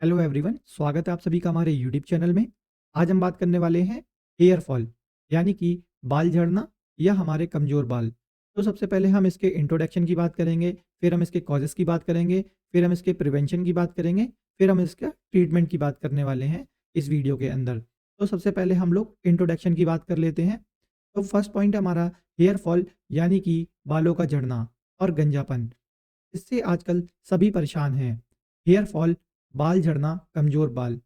Hello everyone, स्वागत है आप सभी का हमारे यूट्यूब चैनल में। आज हम बात करने वाले हैं हेयर फॉल, यानी कि बाल झड़ना या हमारे कमज़ोर बाल। तो सबसे पहले हम इसके इंट्रोडक्शन की बात करेंगे, फिर हम इसके कॉजेज़ की बात करेंगे, फिर हम इसके प्रिवेंशन की बात करेंगे, फिर हम इसका ट्रीटमेंट की बात करने वाले हैं इस वीडियो के अंदर। तो सबसे पहले हम लोग इंट्रोडक्शन की बात कर लेते हैं। तो फर्स्ट पॉइंट है हमारा हेयर फॉल, यानी कि बालों का झड़ना और गंजापन। इससे आजकल सभी परेशान हैं। हेयर फॉल, बाल झड़ना, कमज़ोर बाल,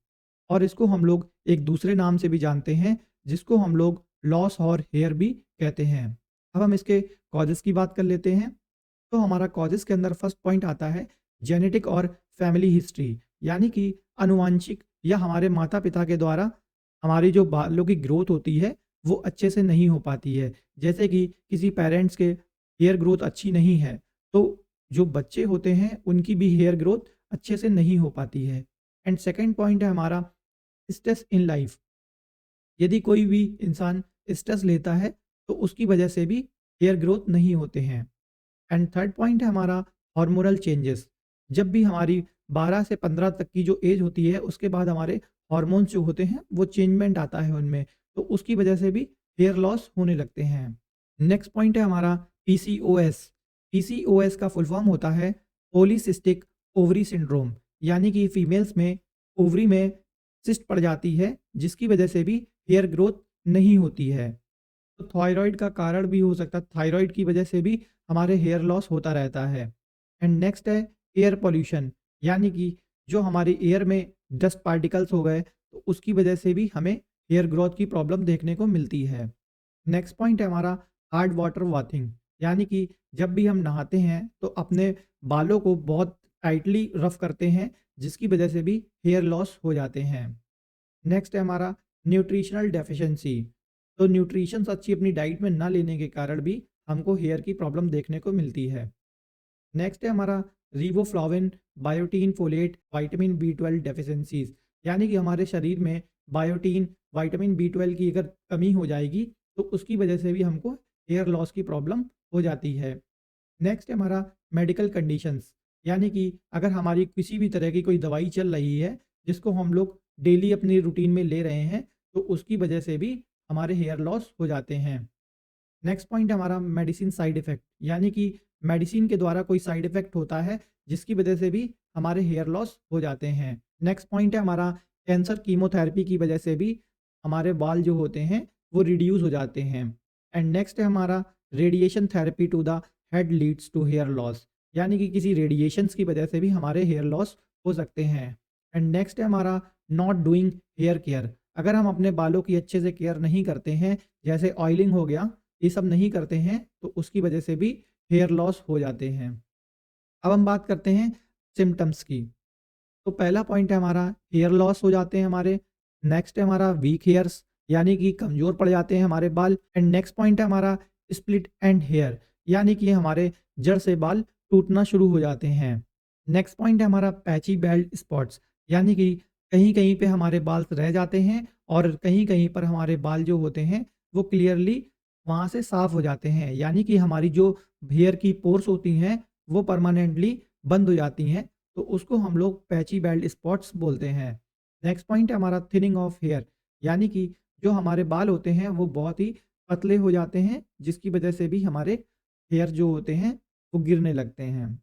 और इसको हम लोग एक दूसरे नाम से भी जानते हैं, जिसको हम लोग लॉस और हेयर भी कहते हैं। अब हम इसके कॉजेज़ की बात कर लेते हैं। तो हमारा कॉजेज़ के अंदर फर्स्ट पॉइंट आता है जेनेटिक और फैमिली हिस्ट्री, यानी कि आनुवांशिक या हमारे माता-पिता के द्वारा हमारी जो बालों की ग्रोथ होती है, वो अच्छे से नहीं हो पाती है। जैसे कि किसी पेरेंट्स के हेयर ग्रोथ अच्छी नहीं है, तो जो बच्चे होते हैं, उनकी भी हेयर ग्रोथ अच्छे से नहीं हो पाती है। एंड सेकंड पॉइंट है हमारा स्ट्रेस इन लाइफ। यदि कोई भी इंसान स्ट्रेस लेता है, तो उसकी वजह से भी हेयर ग्रोथ नहीं होते हैं। एंड थर्ड पॉइंट है हमारा हार्मोनल चेंजेस। जब भी हमारी 12 से 15 तक की जो एज होती है, उसके बाद हमारे हार्मोन्स जो होते हैं, वो चेंजमेंट आता है उनमें, तो उसकी वजह से भी हेयर लॉस होने लगते हैं। नेक्स्ट पॉइंट है हमारा पीसीओएस। पीसीओएस का फुल फॉर्म होता है पॉलीसिस्टिक ओवरी सिंड्रोम, यानी कि फीमेल्स में ओवरी में सिस्ट पड़ जाती है, जिसकी वजह से भी हेयर ग्रोथ नहीं होती है। तो थायराइड का कारण भी हो सकता है, थायराइड की वजह से भी हमारे हेयर लॉस होता रहता है। एंड नेक्स्ट है एयर पॉल्यूशन, यानी कि जो हमारे एयर में डस्ट पार्टिकल्स हो गए, तो उसकी वजह से भी हमें हेयर ग्रोथ की प्रॉब्लम देखने को मिलती है। नेक्स्ट पॉइंट है हमारा हार्ड वाटर बाथिंग, यानी कि जब भी हम नहाते हैं तो अपने बालों को बहुत टाइटली रफ करते हैं, जिसकी वजह से भी हेयर लॉस हो जाते हैं। नेक्स्ट है हमारा न्यूट्रिशनल डेफिशिएंसी। तो न्यूट्रिशंस अच्छी अपनी डाइट में ना लेने के कारण भी हमको हेयर की प्रॉब्लम देखने को मिलती है। नेक्स्ट है हमारा riboflavin, biotin, folate, vitamin B 12 deficiencies, यानी कि हमारे शरीर में बायोटीन, विटामिन बी 12 की अगर कमी हो जाएगी, तो उसकी वजह से भी हमको हेयर लॉस की प्रॉब्लम हो जाती है। नेक्स्ट है हमारा मेडिकल कंडीशंस, यानी कि अगर हमारी किसी भी तरह की कोई दवाई चल रही है, जिसको हम लोग डेली अपनी रूटीन में ले रहे हैं, तो उसकी वजह से भी हमारे हेयर लॉस हो जाते हैं। नेक्स्ट पॉइंट है हमारा मेडिसिन साइड इफ़ेक्ट, यानी कि मेडिसिन के द्वारा कोई साइड इफ़ेक्ट होता है, जिसकी वजह से भी हमारे हेयर लॉस हो जाते हैं। नेक्स्ट पॉइंट है हमारा कैंसर कीमोथेरेपी की वजह से भी हमारे बाल जो होते हैं, वो रिड्यूस हो जाते हैं। एंड नेक्स्ट है हमारा radiation therapy to the head leads to hair loss, यानी कि किसी रेडिएशंस की वजह से भी हमारे हेयर लॉस हो सकते हैं। एंड नेक्स्ट है हमारा नॉट डूइंग हेयर केयर। अगर हम अपने बालों की अच्छे से केयर नहीं करते हैं, जैसे ऑयलिंग हो गया, ये सब नहीं करते हैं, तो उसकी वजह से भी हेयर लॉस हो जाते हैं। अब हम बात करते हैं सिम्पटम्स की। तो पहला पॉइंट है हमारा हेयर लॉस हो जाते हैं हमारे। नेक्स्ट है हमारा वीक हेयर्स, यानी कि कमज़ोर पड़ जाते हैं हमारे बाल। एंड नेक्स्ट पॉइंट है हमारा स्प्लिट एंड हेयर, यानी कि हमारे जड़ से बाल टूटना शुरू हो जाते हैं। नेक्स्ट पॉइंट है हमारा पैची बेल्ट स्पॉट्स, यानी कि कहीं-कहीं पे हमारे बाल रह जाते हैं और कहीं-कहीं पर हमारे बाल जो होते हैं, वो क्लियरली वहाँ से साफ़ हो जाते हैं, यानी कि हमारी जो हेयर की पोर्स होती हैं, वो परमानेंटली बंद हो जाती हैं। तो उसको हम लोग पैची बेल्ट स्पॉट्स बोलते हैं। नेक्स्ट पॉइंट है हमारा थिनिंग ऑफ हेयर, यानी कि जो हमारे बाल होते हैं, वो बहुत ही पतले हो जाते हैं, जिसकी वजह से भी हमारे हेयर जो होते हैं, वो गिरने लगते हैं।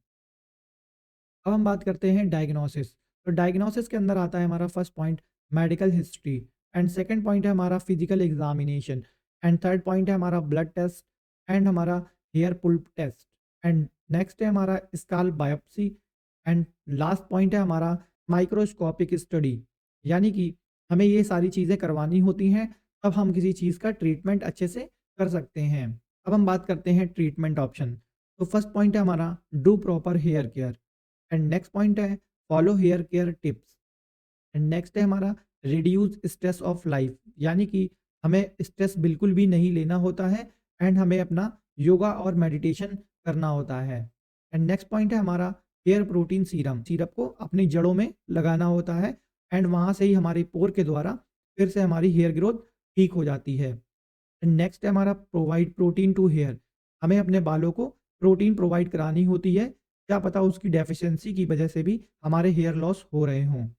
अब हम बात करते हैं डायग्नोसिस। तो डायग्नोसिस के अंदर आता है हमारा first point medical history, and second point है हमारा physical examination, and third point है हमारा ब्लड टेस्ट, एंड हमारा हेयर पुल्प टेस्ट, एंड नेक्स्ट है हमारा scalp biopsy, and last point है हमारा माइक्रोस्कोपिक स्टडी, यानी कि हमें ये सारी चीज़ें करवानी होती हैं, तब हम किसी चीज़ का ट्रीटमेंट अच्छे से कर सकते हैं। अब हम बात करते हैं ट्रीटमेंट ऑप्शन। तो फर्स्ट पॉइंट है हमारा do proper hair care, and next point है follow hair care tips, and next है हमारा रिड्यूस स्ट्रेस ऑफ लाइफ, यानी कि हमें स्ट्रेस बिल्कुल भी नहीं लेना होता है, एंड हमें अपना योगा और मेडिटेशन करना होता है। एंड नेक्स्ट पॉइंट है हमारा हेयर प्रोटीन सीरम, सिरप को अपनी जड़ों में लगाना होता है, एंड वहाँ से ही हमारी पोर के द्वारा फिर से हमारी हेयर ग्रोथ ठीक हो जाती है। नेक्स्ट है हमारा प्रोवाइड प्रोटीन टू हेयर, हमें अपने बालों को प्रोटीन प्रोवाइड करानी होती है, क्या पता उसकी डेफिशिएंसी की वजह से भी हमारे हेयर लॉस हो रहे हों।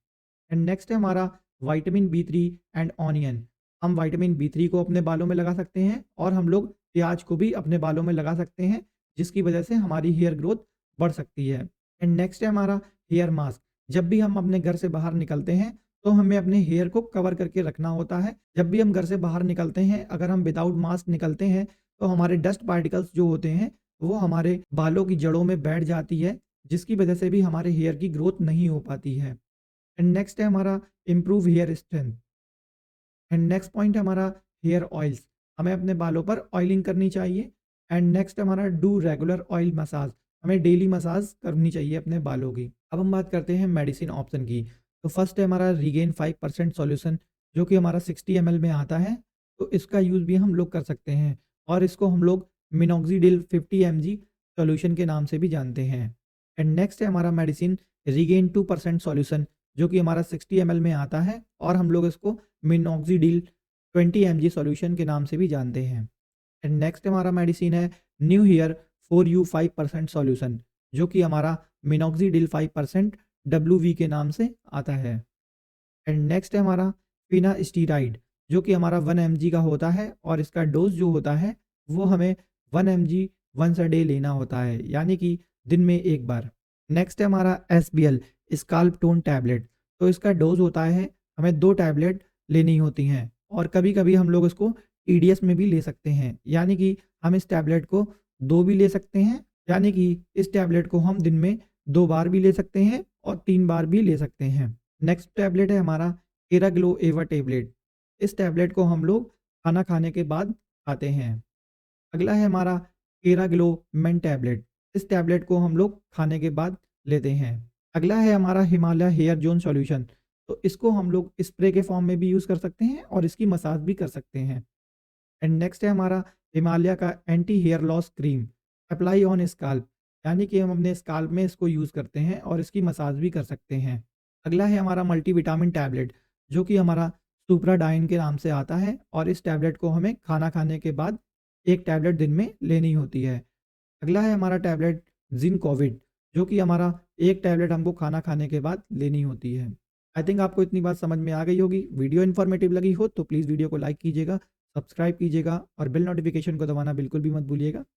एंड नेक्स्ट है हमारा विटामिन बी 3 एंड ऑनियन। हम विटामिन बी 3 को अपने बालों में लगा सकते हैं और हम लोग प्याज को भी अपने बालों में लगा सकते हैं, जिसकी वजह से हमारी हेयर ग्रोथ बढ़ सकती है। एंड नेक्स्ट है हमारा हेयर मास्क। जब भी हम अपने घर से बाहर निकलते हैं तो हमें अपने हेयर को कवर करके रखना होता है। जब भी हम घर से बाहर निकलते हैं, अगर हम विदाउट मास्क निकलते हैं तो हमारे डस्ट पार्टिकल्स जो होते हैं वो हमारे बालों की जड़ों में बैठ जाती है, जिसकी वजह से भी हमारे हेयर की ग्रोथ नहीं हो पाती है। एंड नेक्स्ट है हमारा improve hair strength. And next point है हमारा हेयर ऑयल्स। हमें अपने बालों पर ऑयलिंग करनी चाहिए। एंड नेक्स्ट है हमारा डू रेगुलर ऑयल मसाज। हमें डेली मसाज करनी चाहिए अपने बालों की। अब हम बात करते हैं मेडिसिन ऑप्शन की। तो फर्स्ट है हमारा रीगेन 5% सॉल्यूशन, जो कि हमारा 60 ml में आता है। तो इसका यूज़ भी हम लोग कर सकते हैं और इसको हम लोग मिनॉक्सिडिल 50 mg सॉल्यूशन के नाम से भी जानते हैं। एंड नेक्स्ट है हमारा मेडिसिन रीगेन 2% सॉल्यूशन, जो कि हमारा 60 ml में आता है और हम लोग इसको मिनॉक्सिडिल 20 mg सॉल्यूशन के नाम से भी जानते हैं। एंड नेक्स्ट हमारा मेडिसिन है new hear for you 5% solution, जो कि हमारा मिनॉक्सिडिल 5% WV के नाम से आता है। एंड नेक्स्ट है हमारा फिनास्टीराइड, जो कि हमारा 1 mg का होता है और इसका डोज जो होता है वो हमें 1 mg वंस अ डे लेना होता है, यानी कि दिन में एक बार। नेक्स्ट है हमारा SBL स्काल्प टोन टैबलेट। तो इसका डोज होता है हमें 2 टैबलेट लेनी होती हैं और कभी-कभी हम लोग इसको TDS में भी ले सकते हैं, यानी कि हम इस टैबलेट को 2 भी ले सकते हैं, यानी कि इस टैबलेट को हम दिन में 2 बार भी ले सकते हैं और 3 बार भी ले सकते हैं। नेक्स्ट टैबलेट है हमारा केराग्लो एवा टैबलेट। इस टैबलेट को हम लोग खाना खाने के बाद खाते हैं। अगला है हमारा केराग्लो मेन टैबलेट। इस टैबलेट को हम लोग खाने के बाद लेते हैं। अगला है हमारा हिमालय हेयर जोन सॉल्यूशन। तो इसको हम लोग स्प्रे के फॉर्म में भी यूज़ कर सकते हैं और इसकी मसाज भी कर सकते हैं। एंड नेक्स्ट है हमारा हिमालय का anti hair loss cream apply on scalp, यानी कि हम अपने स्काल्प में इसको यूज़ करते हैं और इसकी मसाज भी कर सकते हैं। अगला है हमारा मल्टीविटामिन टैबलेट, जो कि हमारा सुप्राडाइन के नाम से आता है और इस टैबलेट को हमें खाना खाने के बाद 1 टैबलेट दिन में लेनी होती है। अगला है हमारा टैबलेट ज़िंकोविड, जो कि हमारा 1 टैबलेट हमको खाना खाने के बाद लेनी होती है। आई थिंक आपको इतनी बात समझ में आ गई होगी। वीडियो इन्फॉर्मेटिव लगी हो तो प्लीज़ वीडियो को लाइक कीजिएगा, सब्सक्राइब कीजिएगा और बेल नोटिफिकेशन को दबाना बिल्कुल भी मत भूलिएगा।